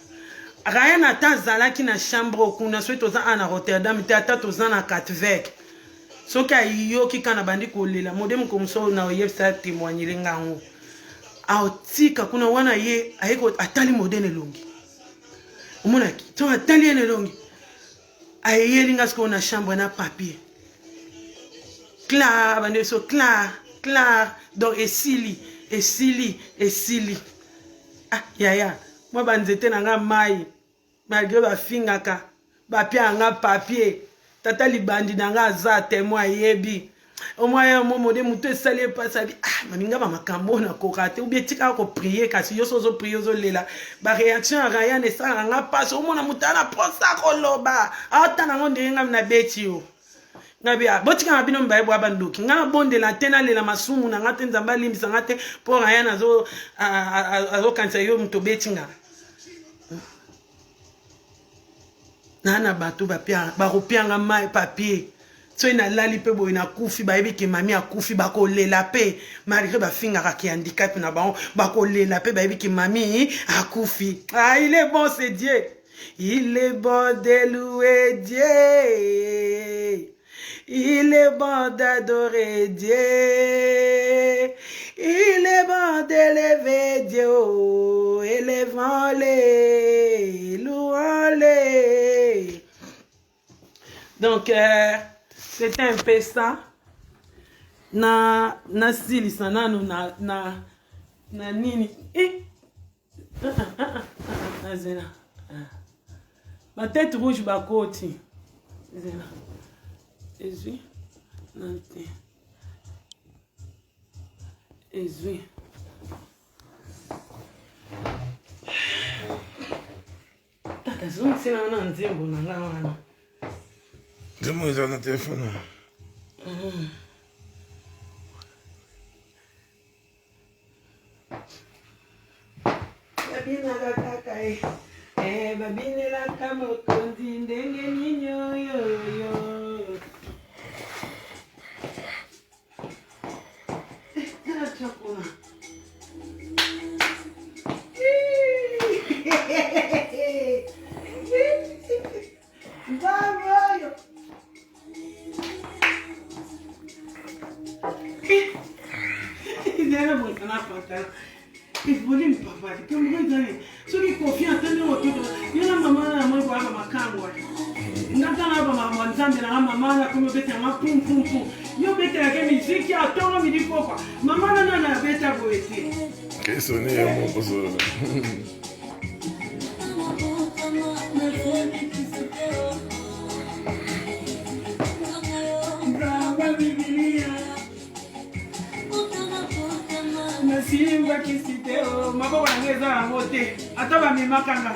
Rien ata zalaki na chambre kuna so toza ana Rotterdam, tata toza na Katwijk. So ka yo ki kana bandi ko lela, modem comme so na oyebsa témoigner ngango. Aotika kuna wana ye ayeko atali modene longi. Omonaki, to atali ene longi. Aïe, lingas qu'on a chambre na papier. Claire, bande so clair. Donc et sili. Ah, ya. Moi banzete nanga mai. Malgré ba fingaka. Ba pia nga papier. Tata libandi nanga za témoin yebi. au moins moment de muto salé pas ça dit ah maminga ba makambo na kokate ou bien tika ko prier kasi yo sozo prier zo lela ba réaction Ryan et ça nga passe au moins mutana posa ko loba atana ngonde nga na beti yo ngabia botika mabino mbaye bwa banduki nga bonde la tena lela masumu na ngate nzamba limbisa ngate pour Ryan azo kansa yo muto betinga nana bato ba pia ba kopianga mai papier so ina lali pe bo ina kufi ba yebi ke mami akufi ba ko lela pe malgré ba finga ka ki handicap na ba ko lela pe ba yebi ke mami akufi ah il est bon c'est Dieu il est bon de louer Dieu il est bon d'adorer Dieu il est bon d'élever Dieu élevons-les louons-les donc c'était un peu ça. Na sili sana na nini. Zena. Ma tête rouge ba koti. Zena. Ezui. Nante. Ezui. Tata zungu sina na nzembo na ngana. Comment ils ont le téléphone? Babina la kaka babine la kama kondi ndenge ninyo yo. Chakula. Bravo. Il est là mon canapé. Il voulait me parler. Comme vous voyez, ceux qui confient en tenir autour de il y a maman na moi kwa makangwa. Ngakana ba mama nzambe na mama na comme beta ma pum pum pum. Yo beta la musique ya tongo midi pokwa. Mama na beta boete. Que sonne ya mon pozo. Simba kisiteo mabo wanangeza mote ataba mimakanga